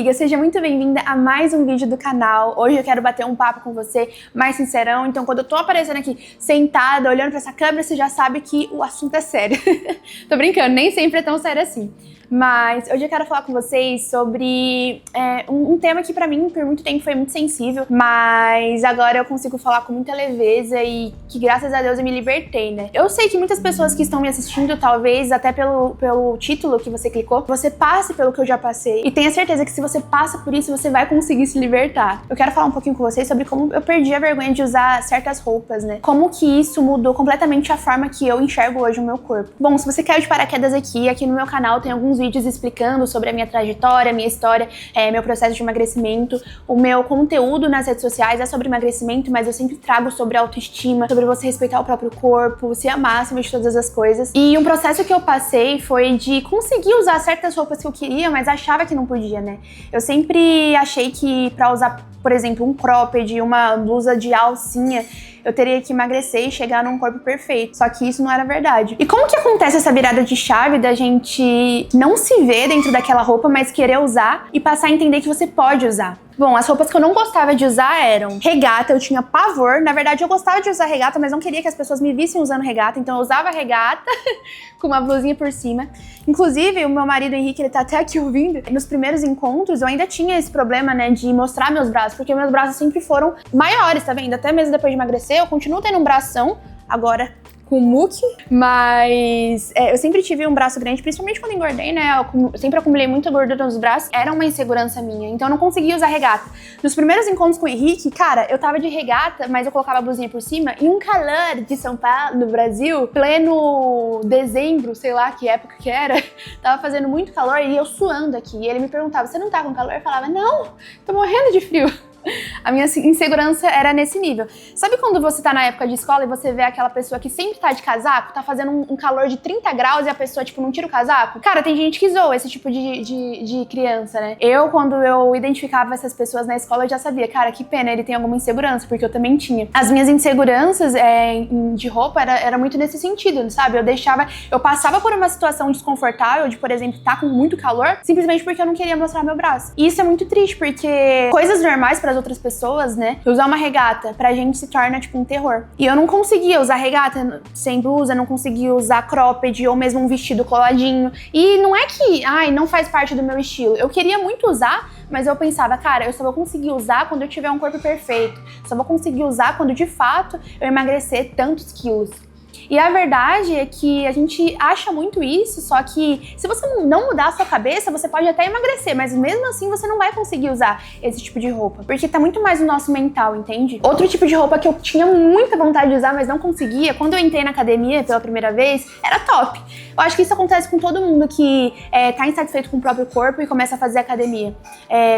amiga, seja muito bem-vinda a mais um vídeo do canal. Hoje eu quero bater um papo com você mais sincerão, então quando eu tô aparecendo aqui sentada, olhando pra essa câmera, você já sabe que o assunto é sério. Tô brincando, nem sempre é tão sério assim. Mas hoje eu quero falar com vocês sobre um tema que pra mim por muito tempo foi muito sensível, mas agora eu consigo falar com muita leveza e que graças a Deus eu me libertei, né? Eu sei que muitas pessoas que estão me assistindo, talvez até pelo título que você clicou, você passe pelo que eu já passei e tenha certeza que se você passa por isso, você vai conseguir se libertar. Eu quero falar um pouquinho com vocês sobre como eu perdi a vergonha de usar certas roupas, né? Como que isso mudou completamente a forma que eu enxergo hoje o meu corpo. Bom, se você caiu de paraquedas aqui no meu canal tem alguns vídeos explicando sobre a minha trajetória, minha história, meu processo de emagrecimento. O meu conteúdo nas redes sociais é sobre emagrecimento, mas eu sempre trago sobre autoestima, sobre você respeitar o próprio corpo, se amar acima de todas as coisas. E um processo que eu passei foi de conseguir usar certas roupas que eu queria, mas achava que não podia, né? Eu sempre achei que pra usar, por exemplo, um cropped, uma blusa de alcinha, eu teria que emagrecer e chegar num corpo perfeito. Só que isso não era verdade. E como que acontece essa virada de chave da gente não se ver dentro daquela roupa, mas querer usar e passar a entender que você pode usar? Bom, as roupas que eu não gostava de usar eram regata, eu tinha pavor. Na verdade, eu gostava de usar regata, mas não queria que as pessoas me vissem usando regata, então eu usava regata com uma blusinha por cima. Inclusive, o meu marido Henrique, ele tá até aqui ouvindo. Nos primeiros encontros, eu ainda tinha esse problema, né, de mostrar meus braços, porque meus braços sempre foram maiores, tá vendo? Até mesmo depois de emagrecer, eu continuo tendo um bração, agora com muque, mas eu sempre tive um braço grande, principalmente quando engordei, né? Eu sempre acumulei muita gordura nos braços, era uma insegurança minha, então eu não conseguia usar regata. Nos primeiros encontros com o Henrique, cara, eu tava de regata, mas eu colocava a blusinha por cima, e um calor de São Paulo, no Brasil, pleno dezembro, sei lá que época que era, tava fazendo muito calor e eu suando aqui, e ele me perguntava, você não tá com calor? Eu falava, não, tô morrendo de frio. A minha insegurança era nesse nível. Sabe quando você tá na época de escola e você vê aquela pessoa que sempre tá de casaco, tá fazendo um calor de 30 graus e a pessoa, tipo, não tira o casaco? Cara, tem gente que zoa esse tipo de criança, né? Quando eu identificava essas pessoas na escola, eu já sabia, cara, que pena, ele tem alguma insegurança, porque eu também tinha. As minhas inseguranças de roupa era muito nesse sentido, sabe? Eu passava por uma situação desconfortável de, por exemplo, tá com muito calor, simplesmente porque eu não queria mostrar meu braço. E isso é muito triste, porque coisas normais para as outras pessoas, né? Usar uma regata pra gente se torna tipo um terror. E eu não conseguia usar regata sem blusa, não conseguia usar cropped ou mesmo um vestido coladinho. E não é que, não faz parte do meu estilo. Eu queria muito usar, mas eu pensava, cara, eu só vou conseguir usar quando eu tiver um corpo perfeito. Só vou conseguir usar quando de fato eu emagrecer tantos quilos. E a verdade é que a gente acha muito isso, só que se você não mudar a sua cabeça, você pode até emagrecer, mas mesmo assim você não vai conseguir usar esse tipo de roupa, porque tá muito mais no nosso mental, entende? Outro tipo de roupa que eu tinha muita vontade de usar, mas não conseguia, quando eu entrei na academia pela primeira vez, era top. Eu acho que isso acontece com todo mundo que tá insatisfeito com o próprio corpo e começa a fazer academia.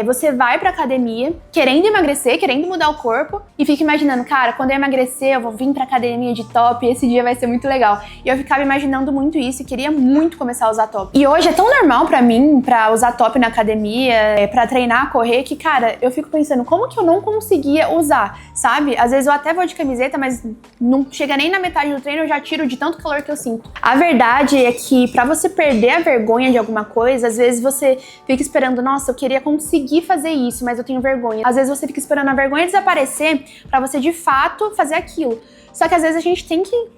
Você vai pra academia querendo emagrecer, querendo mudar o corpo e fica imaginando, cara, quando eu emagrecer eu vou vir pra academia de top e esse dia vai ser muito legal. E eu ficava imaginando muito isso e queria muito começar a usar top. E hoje é tão normal pra mim, pra usar top na academia, pra treinar, correr, que, cara, eu fico pensando, como que eu não conseguia usar, sabe? Às vezes eu até vou de camiseta, mas não chega nem na metade do treino, eu já tiro de tanto calor que eu sinto. A verdade é que pra você perder a vergonha de alguma coisa, às vezes você fica esperando, nossa, eu queria conseguir fazer isso, mas eu tenho vergonha. Às vezes você fica esperando a vergonha desaparecer pra você de fato fazer aquilo. Só que às vezes a gente tem que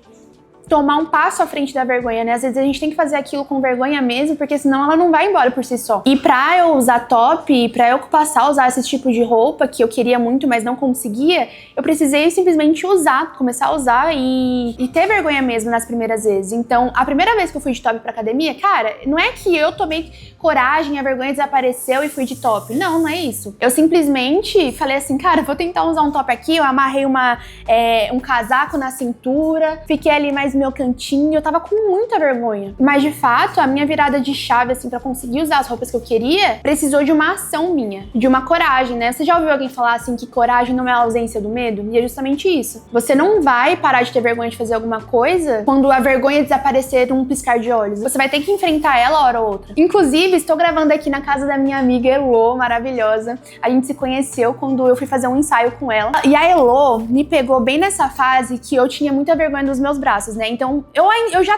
tomar um passo à frente da vergonha, né? Às vezes a gente tem que fazer aquilo com vergonha mesmo, porque senão ela não vai embora por si só. E pra eu usar top, pra eu passar a usar esse tipo de roupa que eu queria muito, mas não conseguia, eu precisei simplesmente usar, começar a usar e ter vergonha mesmo nas primeiras vezes. Então, a primeira vez que eu fui de top pra academia, cara, não é que eu tomei coragem, a vergonha desapareceu e fui de top. Não, não é isso. Eu simplesmente falei assim, cara, vou tentar usar um top aqui, eu amarrei um casaco na cintura, fiquei ali mais meu cantinho, eu tava com muita vergonha. Mas, de fato, a minha virada de chave, assim, pra conseguir usar as roupas que eu queria, precisou de uma ação minha, de uma coragem, né? Você já ouviu alguém falar, assim, que coragem não é a ausência do medo? E é justamente isso. Você não vai parar de ter vergonha de fazer alguma coisa quando a vergonha desaparecer num piscar de olhos. Você vai ter que enfrentar ela hora ou outra. Inclusive, estou gravando aqui na casa da minha amiga Elo, maravilhosa. A gente se conheceu quando eu fui fazer um ensaio com ela. E a Elo me pegou bem nessa fase que eu tinha muita vergonha dos meus braços, né? né? Então, eu já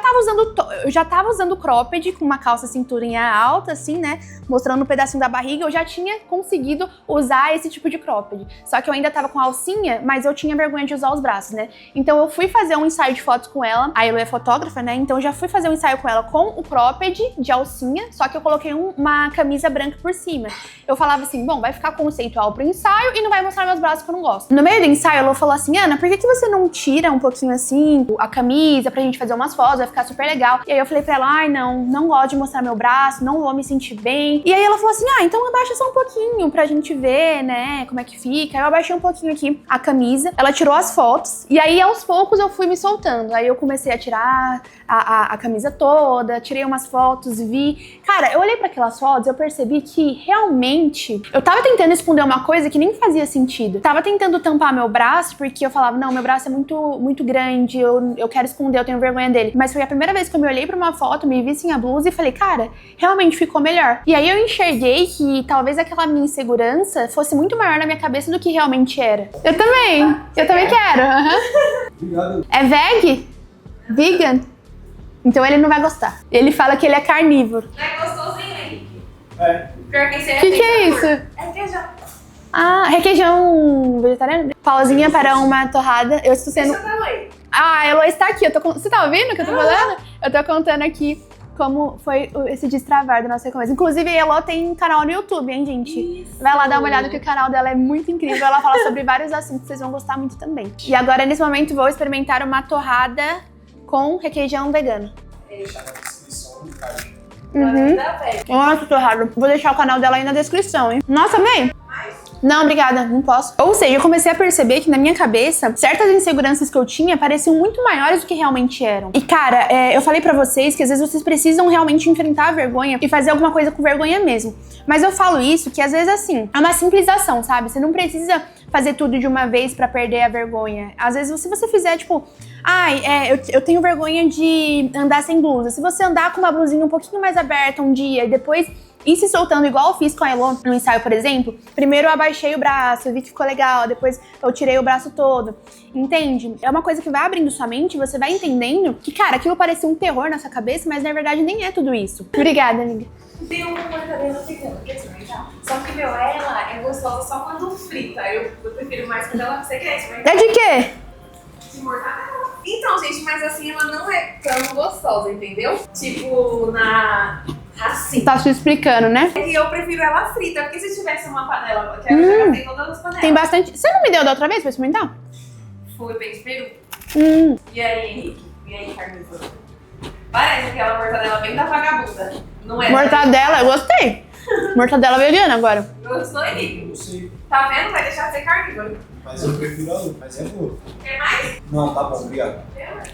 tava usando cropped com uma calça cinturinha alta, assim, né? Mostrando um pedacinho da barriga. Eu já tinha conseguido usar esse tipo de cropped. Só que eu ainda tava com alcinha, mas eu tinha vergonha de usar os braços, né? Então, eu fui fazer um ensaio de fotos com ela. A Elo é fotógrafa, né? Então, eu já fui fazer um ensaio com ela com o cropped de alcinha, só que eu coloquei uma camisa branca por cima. Eu falava assim, bom, vai ficar conceitual pro ensaio e não vai mostrar meus braços que eu não gosto. No meio do ensaio, ela falou assim, Ana, por que você não tira um pouquinho assim a camisa pra gente fazer umas fotos, vai ficar super legal. E aí eu falei pra ela, ai não gosto de mostrar meu braço, não vou me sentir bem. E aí ela falou assim, então abaixa só um pouquinho pra gente ver, né, como é que fica. Aí eu abaixei um pouquinho aqui a camisa, ela tirou as fotos e aí aos poucos eu fui me soltando. Aí eu comecei a tirar a camisa toda, tirei umas fotos, vi. Cara, eu olhei pra aquelas fotos, eu percebi que realmente eu tava tentando esconder uma coisa que nem fazia sentido. Tava tentando tampar meu braço, porque eu falava, não, meu braço é muito grande, eu quero esconder, eu tenho vergonha dele. Mas foi a primeira vez que eu me olhei pra uma foto, me vi sem a blusa e falei, cara, realmente ficou melhor. E aí eu enxerguei que talvez aquela minha insegurança fosse muito maior na minha cabeça do que realmente era. Eu também quero. Obrigado. É veg? Vegan? Então ele não vai gostar. Ele fala que ele é carnívoro. Não é gostosinho, Henrique? É. Pior que esse O que é isso? É requeijão. Ah, requeijão vegetariano? Pausinha para uma torrada. Eu estou sendo... Esse é o tamanho. Ah, a Elo está aqui. Você tá ouvindo o que eu tô falando? Eu tô contando aqui como foi esse destravar do nosso recomeço. Inclusive, a Elo tem um canal no YouTube, hein, gente? Isso. Vai lá dar uma olhada que o canal dela é muito incrível. Ela fala sobre vários assuntos que vocês vão gostar muito também. E agora, nesse momento, vou experimentar uma torrada com requeijão vegano. Vou deixar na descrição do card. Ainda bem. Nossa, torrada. Vou deixar o canal dela aí na descrição, hein? Nossa, bem. Não, obrigada, não posso. Ou seja, eu comecei a perceber que na minha cabeça, certas inseguranças que eu tinha pareciam muito maiores do que realmente eram. E cara, eu falei pra vocês que às vezes vocês precisam realmente enfrentar a vergonha e fazer alguma coisa com vergonha mesmo. Mas eu falo isso que às vezes assim, é uma simples ação, sabe? Você não precisa fazer tudo de uma vez pra perder a vergonha. Às vezes se você fizer tipo, eu tenho vergonha de andar sem blusa. Se você andar com uma blusinha um pouquinho mais aberta um dia e depois ir se soltando igual eu fiz com a Elo no ensaio, por exemplo, primeiro eu abaixei o braço, eu vi que ficou legal, depois eu tirei o braço todo, entende? É uma coisa que vai abrindo sua mente, você vai entendendo que, cara, aquilo parecia um terror na sua cabeça, mas na verdade nem é tudo isso. Obrigada, amiga. Tem uma mortadela vegana, quer experimentar? Só que, ela é gostosa só quando frita. Eu prefiro mais quando ela você quer experimentar. É de quê? De mortadela. Então, gente, mas assim, ela não é tão gostosa, entendeu? Tipo, assim. Tá se explicando, né? E eu prefiro ela frita, porque se tivesse uma panela, que eu já gastei todas as panelas. Tem bastante... Você não me deu da outra vez pra experimentar? Foi bem de peru. Hum. E aí, Henrique? E aí, carnívoro? Parece aquela mortadela bem da vagabunda. Não é? Mortadela, eu gostei. Mortadela vegana agora. Gostou, Henrique? Não sei, Tá vendo? Vai deixar de ser carnívoro. mas eu prefiro a outra, mas é boa. Quer mais? Não, tá bom, obrigado.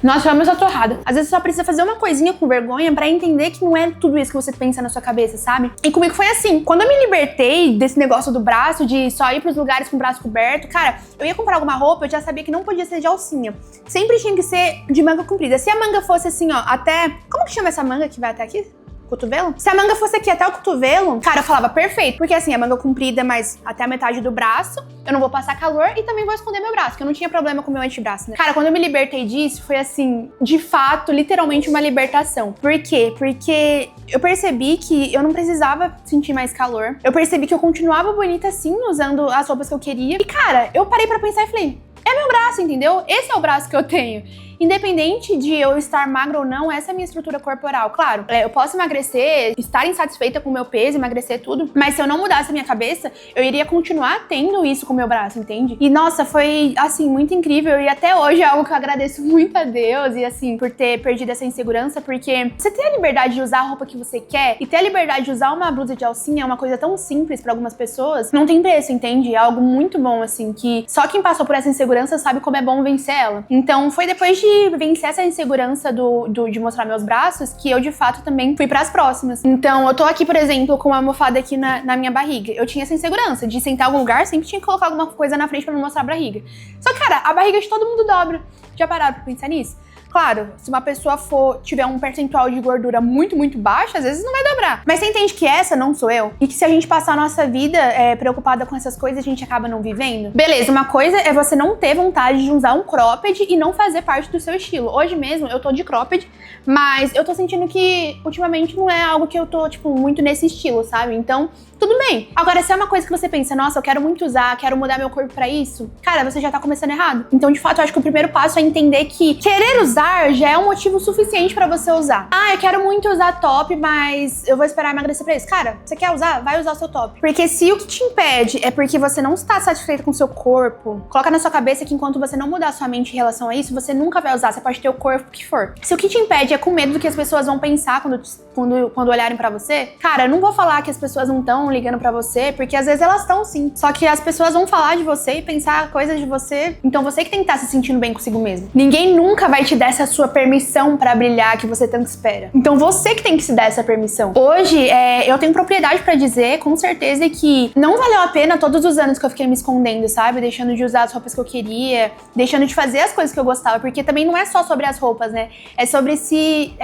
Nossa, eu amo essa torrada. Às vezes você só precisa fazer uma coisinha com vergonha pra entender que não é tudo isso que você pensa na sua cabeça, sabe? E comigo foi assim. Quando eu me libertei desse negócio do braço, de só ir pros lugares com o braço coberto, cara, eu ia comprar alguma roupa, eu já sabia que não podia ser de alcinha. Sempre tinha que ser de manga comprida. Se a manga fosse assim, ó, até... Como que chama essa manga que vai até aqui? Cotovelo? Se a manga fosse aqui até o cotovelo, cara, eu falava perfeito. Porque assim, a manga comprida, mas até a metade do braço, eu não vou passar calor e também vou esconder meu braço, porque eu não tinha problema com o meu antebraço, né? Cara, quando eu me libertei disso, foi assim, de fato, literalmente uma libertação. Por quê? Porque eu percebi que eu não precisava sentir mais calor. Eu percebi que eu continuava bonita assim, usando as roupas que eu queria. E cara, eu parei pra pensar e falei, é meu braço, entendeu? Esse é o braço que eu tenho. Independente de eu estar magra ou não, essa é a minha estrutura corporal. Claro, eu posso emagrecer, estar insatisfeita com o meu peso, emagrecer tudo, mas se eu não mudasse a minha cabeça, eu iria continuar tendo isso com o meu braço, entende? E nossa, foi assim, muito incrível e até hoje é algo que eu agradeço muito a Deus e assim, por ter perdido essa insegurança, porque você ter a liberdade de usar a roupa que você quer e ter a liberdade de usar uma blusa de alcinha é uma coisa tão simples pra algumas pessoas, não tem preço, entende? É algo muito bom, assim, que só quem passou por essa insegurança sabe como é bom vencer ela. Então foi depois de vencer essa insegurança de mostrar meus braços que eu de fato também fui pras próximas. Então eu tô aqui, por exemplo, com uma almofada aqui na minha barriga. Eu tinha essa insegurança de sentar em algum lugar, sempre tinha que colocar alguma coisa na frente pra não mostrar a barriga. Só que, cara, a barriga de todo mundo dobra. Já pararam pra pensar nisso? Claro, se uma pessoa tiver um percentual de gordura muito, muito baixo, às vezes não vai dobrar. Mas você entende que essa não sou eu? E que se a gente passar a nossa vida preocupada com essas coisas, a gente acaba não vivendo? Beleza, uma coisa é você não ter vontade de usar um cropped e não fazer parte do seu estilo. Hoje mesmo eu tô de cropped, mas eu tô sentindo que ultimamente não é algo que eu tô, tipo, muito nesse estilo, sabe? Então, tudo bem. Agora, se é uma coisa que você pensa, nossa, eu quero muito usar, quero mudar meu corpo pra isso, cara, você já tá começando errado. Então, de fato, eu acho que o primeiro passo é entender que querer usar já é um motivo suficiente pra você usar. Ah, eu quero muito usar top, mas eu vou esperar emagrecer pra isso. Cara, você quer usar? Vai usar o seu top. Porque se o que te impede é porque você não está satisfeito com o seu corpo, coloca na sua cabeça que enquanto você não mudar sua mente em relação a isso, você nunca vai usar. Você pode ter o corpo que for. Se o que te impede é com medo do que as pessoas vão pensar quando olharem pra você, cara, eu não vou falar que as pessoas não estão ligando pra você, porque às vezes elas estão sim. Só que as pessoas vão falar de você e pensar coisas de você, então você que tem que estar se sentindo bem consigo mesmo. Ninguém nunca vai te dar essa sua permissão pra brilhar que você tanto espera. Então você que tem que se dar essa permissão. Hoje, eu tenho propriedade pra dizer, com certeza, que não valeu a pena todos os anos que eu fiquei me escondendo, sabe? Deixando de usar as roupas que eu queria, deixando de fazer as coisas que eu gostava, porque também não é só sobre as roupas, né? É sobre se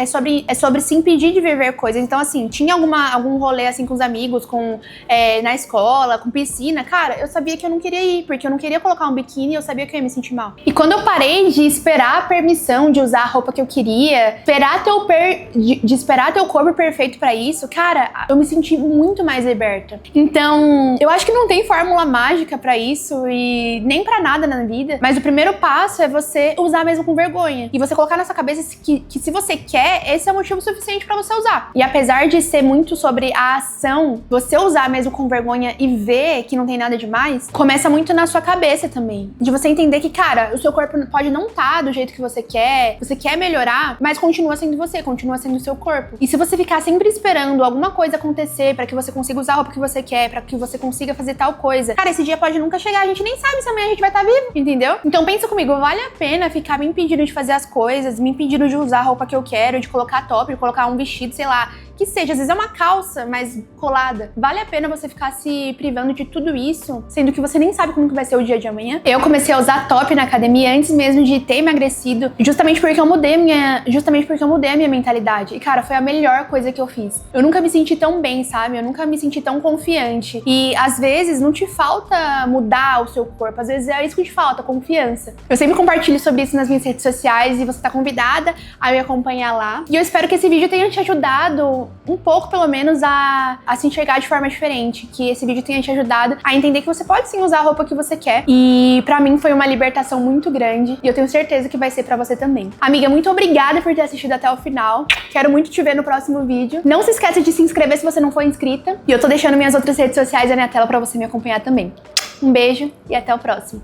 impedir de viver coisas. Então, assim, tinha algum rolê, assim, com os amigos, na escola, com piscina, cara, eu sabia que eu não queria ir, porque eu não queria colocar um biquíni e eu sabia que eu ia me sentir mal. E quando eu parei de esperar a permissão de usar a roupa que eu queria, de esperar ter o corpo perfeito pra isso, cara, eu me senti muito mais liberta. Então, eu acho que não tem fórmula mágica pra isso e nem pra nada na vida, mas o primeiro passo é você usar mesmo com vergonha. E você colocar na sua cabeça que se você quer, esse é o motivo suficiente pra você usar. E apesar de ser muito sobre a ação, você usar mesmo com vergonha e ver que não tem nada demais, começa muito na sua cabeça também. De você entender que, cara, o seu corpo pode não estar do jeito que você quer melhorar, mas continua sendo você, continua sendo o seu corpo. E se você ficar sempre esperando alguma coisa acontecer pra que você consiga usar a roupa que você quer, pra que você consiga fazer tal coisa, cara, esse dia pode nunca chegar, a gente nem sabe se amanhã a gente vai estar vivo, entendeu? Então pensa comigo, vale a pena ficar me impedindo de fazer as coisas, me impedindo de usar a roupa que eu quero, de colocar top, de colocar um vestido, sei lá, que seja, às vezes é uma calça, mas colada. Vale a pena você ficar se privando de tudo isso, sendo que você nem sabe como que vai ser o dia de amanhã. Eu comecei a usar top na academia antes mesmo de ter emagrecido, justamente porque eu mudei a minha mentalidade. E, cara, foi a melhor coisa que eu fiz. Eu nunca me senti tão bem, sabe? Eu nunca me senti tão confiante. E, às vezes, não te falta mudar o seu corpo. Às vezes é isso que te falta, confiança. Eu sempre compartilho sobre isso nas minhas redes sociais e você tá convidada a me acompanhar lá. E eu espero que esse vídeo tenha te ajudado um pouco, pelo menos, a se enxergar de forma diferente. Que esse vídeo tenha te ajudado a entender que você pode sim usar a roupa que você quer. E pra mim foi uma libertação muito grande. E eu tenho certeza que vai ser pra você também. Amiga, muito obrigada por ter assistido até o final. Quero muito te ver no próximo vídeo. Não se esqueça de se inscrever se você não for inscrita. E eu tô deixando minhas outras redes sociais aí na tela pra você me acompanhar também. Um beijo e até o próximo.